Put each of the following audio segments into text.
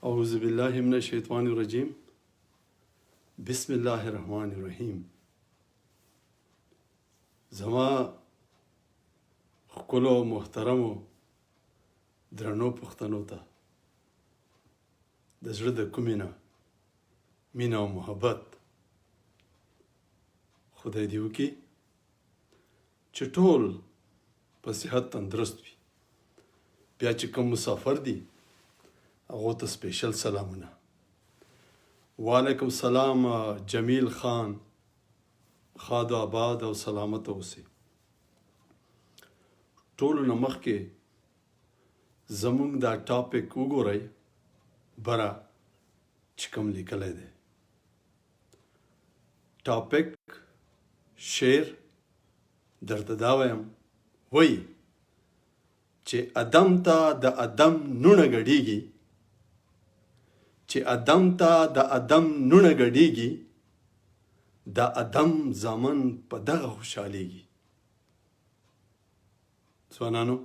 أعوذ بالله من الشیطان الرجیم. بسم الله الرحمن الرحیم. زما ښکلو محترمو درنو پښتنو ته د زړه د کومې نه مینه او محبت خدای دې وکړي چې ټول په صحت تندرست وي. بیا چې کوم مسافر دي هغو ته سپیشل سلامونه. وعلیکم السلام جمیل خان، خاد و آباد او سلامت اوسئ. ټولو نه مخکې زموږ دا ټاپک وګورئ بره چې کوم لیکلی دی. ټاپک شعر درته دا وایم وایي چې ادم ته د ادم نونه ګډېږي، چې ادم ته د ادم نونه ګډېږي، د ادم زامن په دغه خوشحالېږي. ځوانانو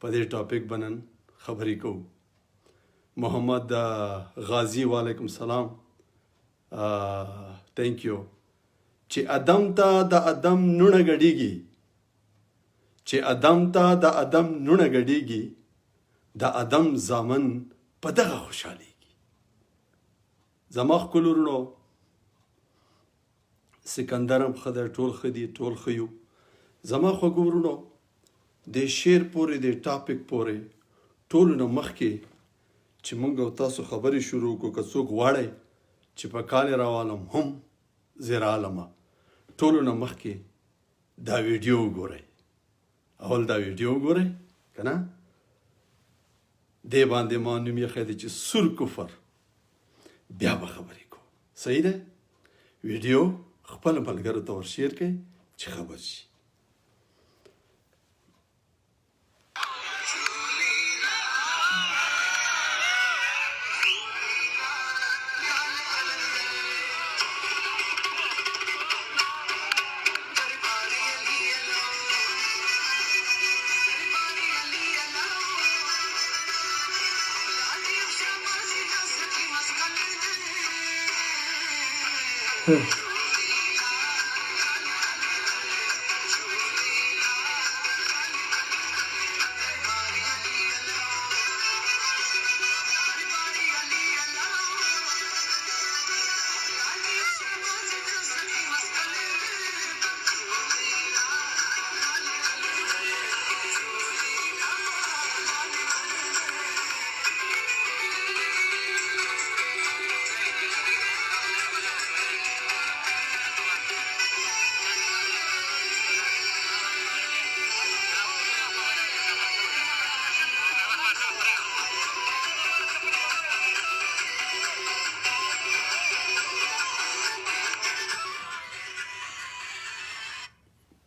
په دې ټاپک به نن خبرې کوو. محمد غازی وعلیکم السلام، تھینک یو. چې ادم ته د ادم نونه ګډېږي، چې ادم ته د ادم نونه ګډېږي، د ادم زامن په دغه خوشحالېږي. زما ښکلو وروڼو، سکندر هم ښه دی، ټول ښه دي، ټول ښه یو. زما خوږو وروڼو، د شعر پورې د ټاپک پورې ټولو نه مخکې چې موږ او تاسو خبرې شروع کړو، که څوک غواړئ چې په کال راوالم هم زه رالمه، ټولو نه مخکې دا ویډیو وګورئ. اول دا ویډیو وګورئ که نه، دې باندې ما نوم یې ښی دی چې سور کفر. بیا به خبرې کوو. صحیح ده؟ ویډیو خپل ملګرو ته ور شیر کړئ چې خبر شي.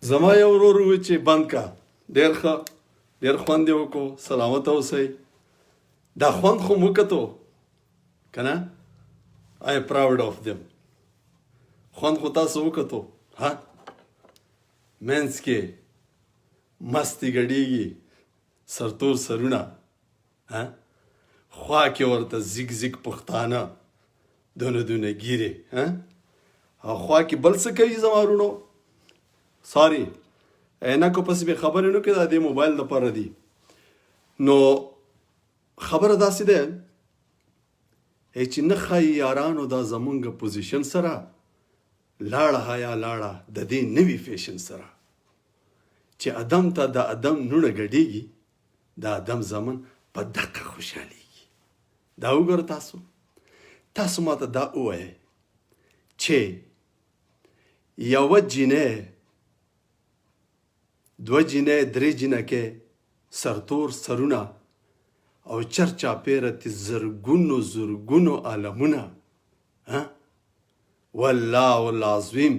زما یو ورور وویل چې بند کا. ډېر ښه، ډېر خوند یې وکړو. سلامت اوسئ. دا خوند خو مو وکتو که نه؟ آی ایم پراؤډ آف دیم. خوند خو تاسو وکتو. ها، منځ کې مستې ګډېږي، سرتور سرونه، خوا کې ورته زیګ زیګ پښتانه، دونه دونه ګیرې، او خوا کې بل څه کوي زما وروڼو. ساري عینکو پسې مې خبرې نه کړې، دا د موبایل لپاره دي. نو خبره داسې ده چې نه ښایي یارانو دا زمونږ پوزیشن سره لاړه حیا لاړه د دې نوي فیشن سره، چې ادم ته د ادم نونه ګډېږي، د ادم زامن په دقه خوشحالېږي. دا وګوره تاسو ماته دا ووایئ چې یوه جینۍ، دوه جینۍ، درې جینکې، سرتور سرونه او چرچاپېره تې زرګونو عالمونه، والله العظیم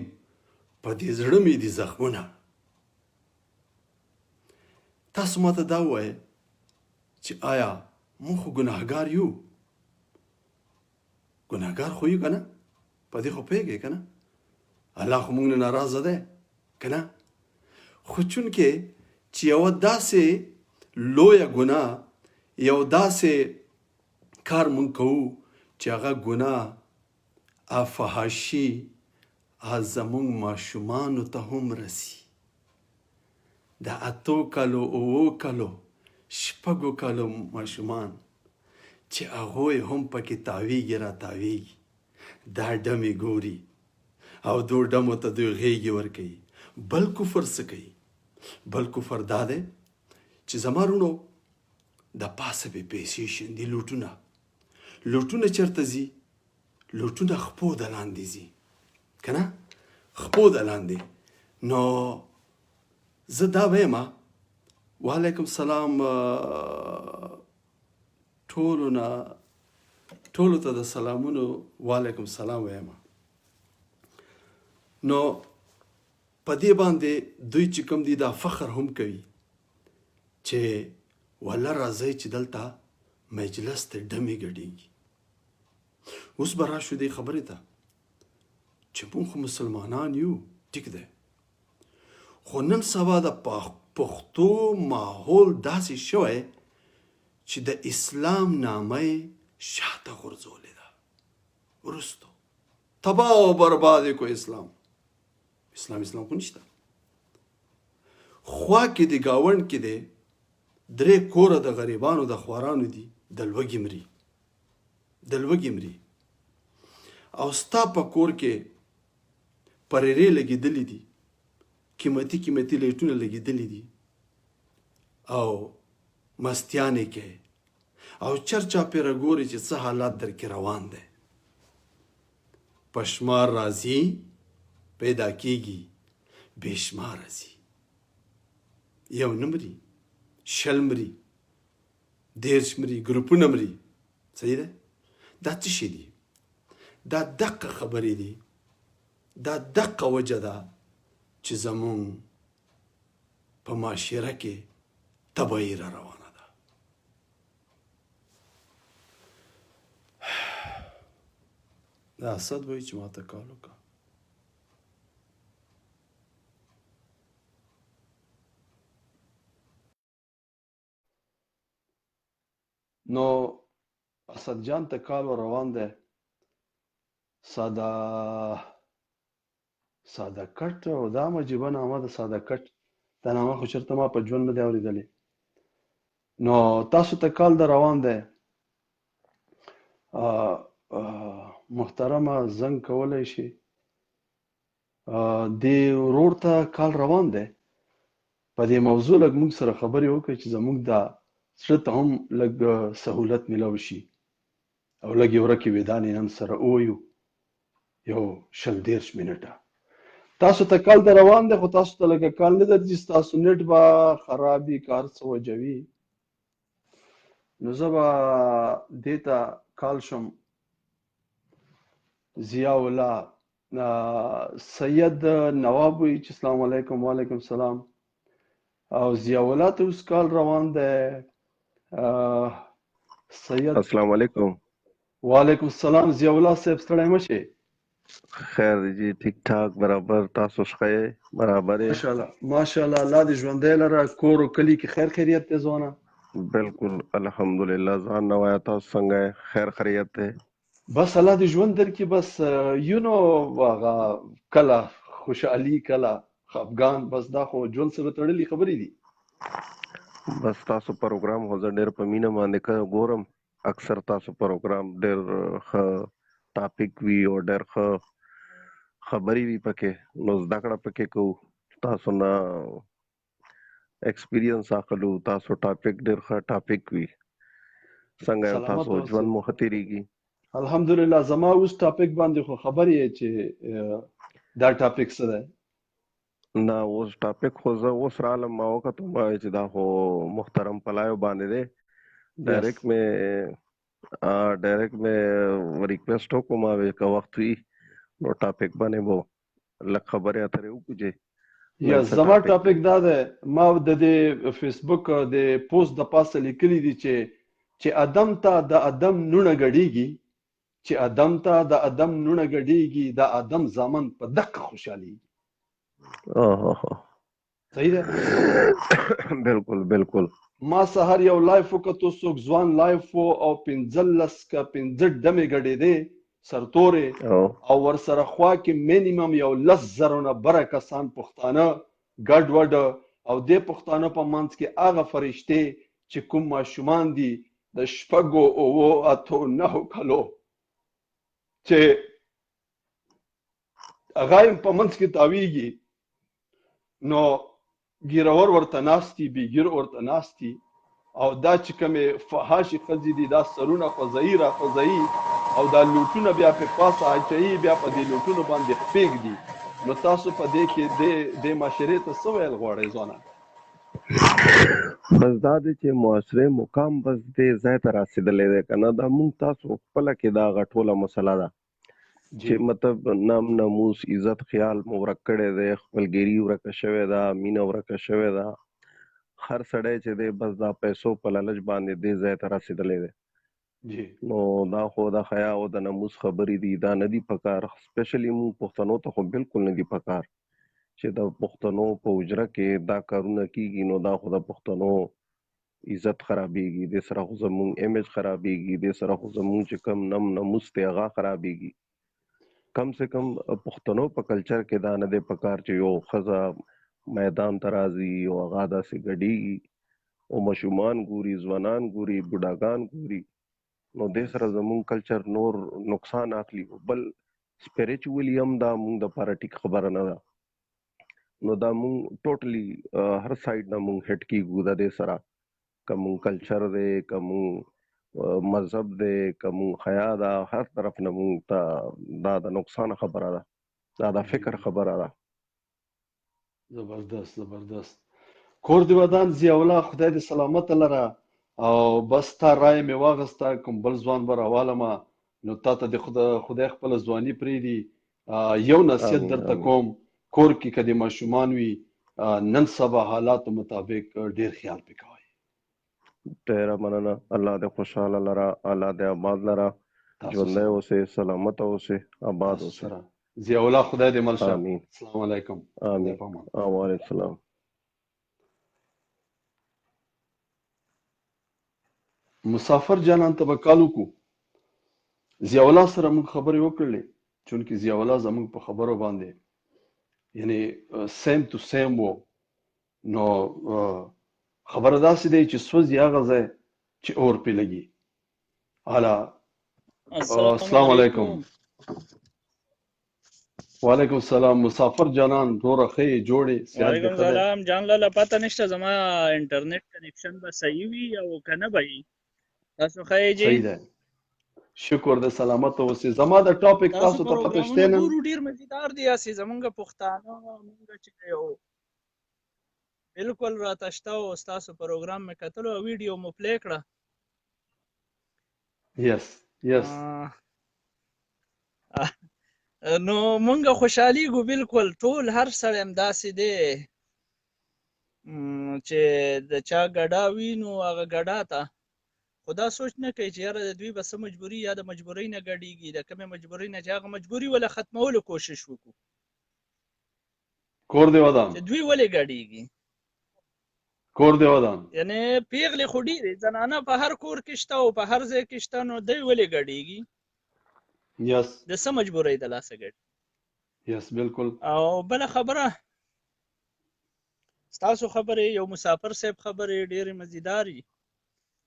په دې زړه مې دي زخمونه. تاسو ماته دا ووایئ چې آیا موږ خو ګناهګار یو؟ ګناهګار خو یو که نه؟ په دې خو پوهېږئ که نه؟ الله خو موږ نه ناراضه دی که نه؟ خو چونکې چې یوه داسې لویه ګناه، یو داسې کار مونږ کوو چې هغه ګناه او فحاشي زمونږ ماشومانو ته هم رسي. د 8 کالو 9 کالو 6 کالو ماشومان چې هغوی هم پکې تاویږي را تاویږي، دا ډمې ګوري او دو ډمو ته دوی غېږې ورکوي. بل کفر څه کوي؟ بل کفر دا دی چې زما وروڼو د پاسه به پیسې شیندي. لوټونه چېرته ځي؟ لوټونه خپو د لاندې ځي، که نه؟ خپو د لاندې. نو زه دا ویم، وعلیکم سلام ټولو ته د سلامونو وعلیکم سلام ویم. نو په دې باندې دوی چې کوم دي دا فخر هم کوي چې والله راځئ چې دلته مجلس ته ډمې ګډېږي. اوس به راشو دې خبرې ته چې موږ خو مسلمانان یو، ټیک دی، خو نن سبا د پښتو ماحول داسې شوی چې د اسلام نامه یې شاته غورځولې ده، وروستو تباه او برباد یې کو اسلام خو نشته. خوا کې د ګاونډ کې دی 3 کوره د غریبانو د خوارانو دي، د لوږې مري او ستا په کور کې پرېرې لګېدلې دي، قیمتي لیټونه لګېدلې دي او مستیانې کې او چرچا پیره ګوري چې څه حالات در کې روان دی. پشمار راځي پیدا کېږي، بېشمار راځي، یو نه مري، 20 مري، 30 مري، ګروپونه مري. صحیح ده؟ دا څه شي دي؟ دا دقه خبرې دي، دا دقه وجه ده چې زمون په معاشره کې تباهي را روانه ده. دا اسد وایي چې ماته کال وکړه. نو اسد جان ته کال روان دی. ساده کټ او دا مجیبه نامه د ساده کټ دا نامه خو چېرته ما په ژوند نه دی اورېدلې. نو تاسو ته کال د روان دی. محترمه زنګ کولی شي. دې ورور ته کال روان دی. په دې موضوع لږ موږ سره خبرې وکړئ چې زموږ دا زړه ته هم لږ سهولت میلاو شي او لږې ورکې ودانې نن سره ووایو یو 20-30 منټه. تاسو ته کال د روان دی، خو تاسو ته لکه کال نه درځي، ستاسو نیټ به خراب وي که هر څه وجوي. نو زه به دې ته کال شم. ضیاء الله سید نواب وایي چې السلام علیکم. وعلیکم سلام. او ضیاء الله ته اوس کال روان دی. سید السلام علیکم. وعلیکم السلام. ضیاء الله صاحب ستړی مه شئ. خیر جی، ٹھیک ٹھاک، برابر. تاسو ښه برابر؟ ماشاءالله الله دې ژوندی لره. کور او کلي کې خیر خیریت دی ځوانه؟ بالکل الحمدلله. ځان نه وایه، تاسو څنګه یې؟ خیر خیریت دی؟ بس الله دې ژوند درکړي. بس یو نو هغه کله خوشحالي کله خفګان، بس دا خو ژوند سره تړلي خبرې دي. بس تاسو پروګرام خو زه ډېر په مینه باندې ګورم. اکثر تاسو پروګرام ډېر ښه ټاپک وي او ډېر ښه خبرې وي پکې، نو زده کړه پکې کوو. تاسو نه ایکسپیرینس اخلو. تاسو ټاپک ډېر ښه ټاپک وي. څنګه تاسو ژوند مو ښه تېرېږي؟ الحمدلله. زما اوس ټاپک باندې خو خبرې یې چې دا ټاپک څه دی؟ نه، اوس ټاپک خو زه اوس رالم، ما وکتل ما چې دا خو محترم پلایو باندې دی. ډایرکټ مې ریکویسټ وکړو، ما وې که وخت وي نو ټاپک باندې به لږ خبرې اترې وکړو. یا زما ټاپک دا دی، ما د دې فیسبوک د پوسټ د پاسه لیکلي دي چې ادم ته د ادم نونه ګډېږي، چې ادم ته د ادم نونه ګډېږي، د ادم زامن په دقه خوشحالېږي. صحیح ده؟ بالکل بالکل. ما سهار یو لایف وکړو څوک ځوان لایف و او 15 که 15 ډمې ګډېدې سرتورې او ورسره خوا کې مینیمم یو 10,000 نه بره کسان پښتانه ګډوډ او دې پښتانه په منځ کې هغه فرشتې چې کوم ماشومان دي د 6 اوو اتو 9 کلو چې هغه په منځ کې تاویږي نو ګیرور ورته ناستي بېګیر ورته ناستي او دا چې کومې فحاشي ښځې دي دا سرونه خوځوي را خوځوي او دا لوټونه بیا په پاسه اچوي بیا په دې لوټونو باندې پرېږدي نو تاسو په دې کې دې معاشرې ته څه ویل غواړئ ځوانه بس دا دی چې معاشرې مقام بس دې ځای ته رسېدلی دی که نه دا مونږ تاسو خپله کې دا هغه ټوله مسله ده چې مطلب نام ناموس عزت خیال مو ورک کړی دی خپلګیري ورکه شوې ده مینه ورکه شوې ده هر سړی چې دی بس دا پیسو په لالچ باندې دې ځای ته رسېدلی دی نو دا خو د حیا او د ناموس خبرې دي دا نه دي پکار سپیشلی مونږ پښتنو ته خو بالکل نه دي پکار چې د پښتنو په حجره کې دا کارونه کیږي نو دا خو د پښتنو عزت خرابېږي دې سره خو زمونږ امیج خرابېږي دې سره خو زمونږ چې کم نم ناموس دی هغه خرابېږي کم سے کم پښتنو په کلچر کې دا نه دی پکار چې یو ښځه میدان ته راځي او هغه داسې ګډېږي او ماشومان ګوري ځوانان ګوري بوډاګان ګوري نو دې سره زمونږ کلچر نور نقصان اخلي بل سپیریچولی هم دا مونږ دپاره ټیک خبره نه ده نو دا مونږ ټوټلی هر سایډ نه مونږ هټ کیږو د دې سره که مونږ کلچر دی که مونږ مذهب دی که مونږ حیا ده هر طرف نه مونږ ته دا د نقصان خبره ده دا د فکر خبره ده زبردست کور دې ودان ضیاء الله خدای دې سلامت لره او بس تا رایه مې واغسته کوم بل ځوان به راوالمه نو تا ته د خدای خپله ځواني پرېږدي یو نصیحت درته کوم کور کې که د ماشومان وي نن سبا حالاتو مطابق ډېر خیال پې کوئ ډېره مننه الله دې خوشحاله لره الله دې آباد لره ژوندی اوسې سلامته اوسې آباد اوسې ضیاء الله خدای دې مل شه آمین السلام علیکم آمین وعلیکم السلام مسافر جانان ته به کال وکړو ضیاء الله سره موږ خبرې وکړلې چونکې ضیاء الله زموږ په خبرو باندې یعنی سیم ټو سیم و نو خبره داسې دی چې سوځي هغه ځای چې اور پې لګي حالا السلام علیکم وعلیکم السلام مسافر جانان ډوره ښه یې جوړې وعلیکم السلام جان لاله پته نشته زما انټرنیټ کنیکشن به صحیح وي او که نه به وي تاسو ښه یې صحیح دی شکر د سلامت اوسې زما د ټاپک تاسو ته پته شته نه ډېر مزیدار دي هسې زمونږ پښتانه مونږ چې یو بالکل راته شته او ستاسو پروګرام مې کتلو او ویډیو مو پلی کړه یس نو مونږ خوشحالیږو بالکل ټول هر سړی همداسې دی چې د چا ګډا وي نو هغه ګډا ته خو دا سوچ نه کوي چې یاره د دوی به څه مجبوري یا د مجبورۍ نه ګډېږي د کومې مجبورۍ نه چې هغه مجبوري ولې ختمولو کوشش وکړو کور دې ودان چې دوی ولې ګډېږي کور دې ودان یعنې پیغلې خو ډېرې زنانه په هر کور کې شته او په هر ځای کې شته نو دوی ولې ګډېږي یس د څه مجبورۍ د لاسه ګډي یس بالکل او بله خبره ستاسو خبرې یو مسافر صاحب خبرې ډېرې مزیدارې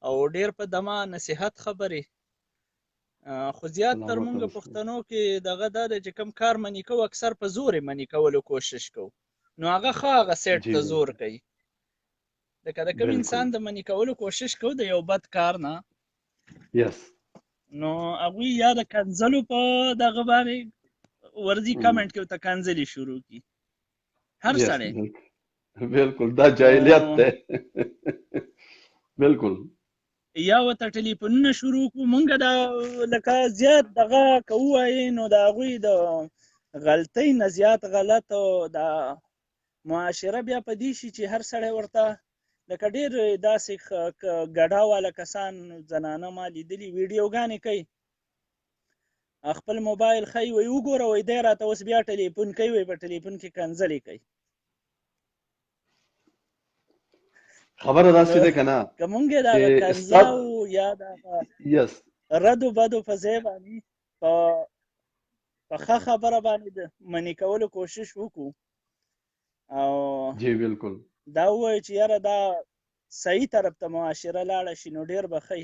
او ډېر په دمه نصیحت خبرې خو زیات تر مونږ پښتنو کې دغه دا دی چې کوم کار منې کوو اکثر په زور یې منې کولو کوشش کوو نو هغه ښه هغه سیټ ته زور کوي لکه د کوم انسان د منې کولو کوشش کوو د یو بد کار نه یس نو هغوی یا د کنځلو په دغه باندې ورځي کمنټ کې ورته کنځلې شروع کړي هر سړی بالکل دا جاهلیت دی بالکل یا ورته ټلیفونونه شروع کړو مونږ دا لکه زیات دغه که ووایې نو د هغوی د غلطۍ نه زیات غلط دا معاشره بیا په دې شي چې هر سړی ورته لکه ډېر داسې ګډا والا کسان زنانه ما لیدلي ویډیوګانې کوي خپل موبایل ښایي وایي وګوره وایي دی راته اوس بیا ټلیفون کوي وایي په ټلیفون کې کنځلې کوي خبره داسې ده که نه که مونږ یې د هغه چې کنځاو یا د هغه یس ردو بدو په ځای باندې په ښه خبره باندې د منې کولو کوشش وکړو او جی بالکل دا ووایو چې یاره دا صحیح طرف ته معاشره لاړه شي نو ډېر به ښه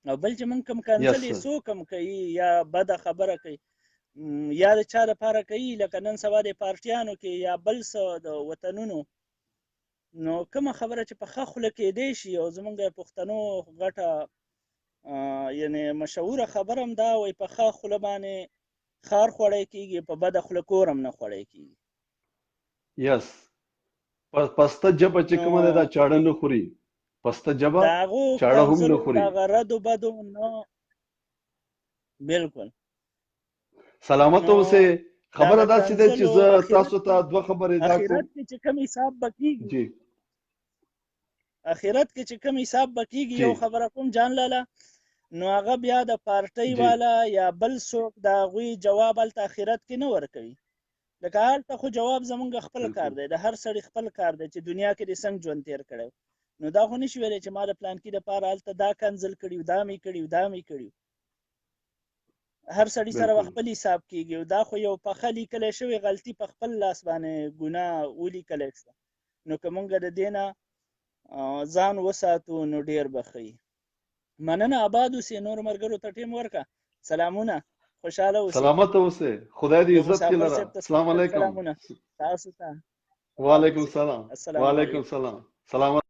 او بل چې مونږ کوم کنځل یې څوک هم کوي یا بده خبره کوي یا د چا دپاره کوي لکه نن سبا د پارټیانو کې یا بل څه د وطنونو نو کومه خبره چې په ښه خوله کېدی شي او زمونږ د پښتنو غټه یعنې مشهوره خبره هم دا وایي په ښه خوله باندې خار خوړی کېږي په بده خوله کور هم نه خوړی کېږي یس پسته جبه چې کومه ده دا چاړه نه خوري پسته جبه د هغو چاړه هم نه کنځلو خوري د هغه ردو بدو نه بالکل سلامت نو اوسئ خبره د داسې ده چې زه کنځلو تاسو ته دوه خبرې دا کوم اخرت کې چې کوم حساب به کېږي جی اخرت کې چې کوم حساب به کېږي یو خبره کوم جان لاله نو هغه بیا د پارټۍ والا یا بل څوک د هغوی جواب هلته اخرت کې نه ورکوي لکه هلته خو جواب زمونږ خپل کار دی د هر سړي خپل کار دی چې دنیا کې دې څنګه ژوند تېر کړی نو دا خو نشي ویلی چې ما د پلانکي دپاره هلته دا کنځل کړي دا مې کړي دا مې کړي هر سړي سره به خپل حساب کېږي او دا خو یو پخه لیکلی شوې غلطي په خپل لاس باندې ګناه ولیکلی شوه نو که مونږ د دې نه ځان وساتو نو ډېر به ښه مننه آباد اوسې نور ملګرو ته ټیم ورکړه سلامونه خوشحاله اوسئ سلامت اوسئ خدای دې عزت کې لره السلام علیکم سلامونه تاسو ته وعلیکم السلام السلام وعلیکم السلام سلامت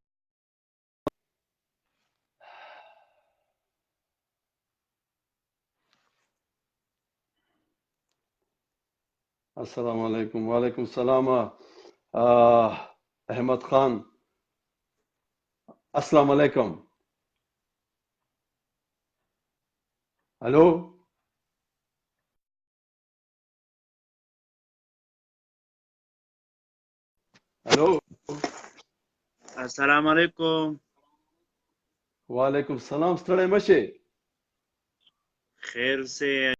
السلام علیکم وعلیکم السلام احمد خان السلام علیکم الو الو السلام علیکم وعلیکم السلام ستړی مشه خیر سے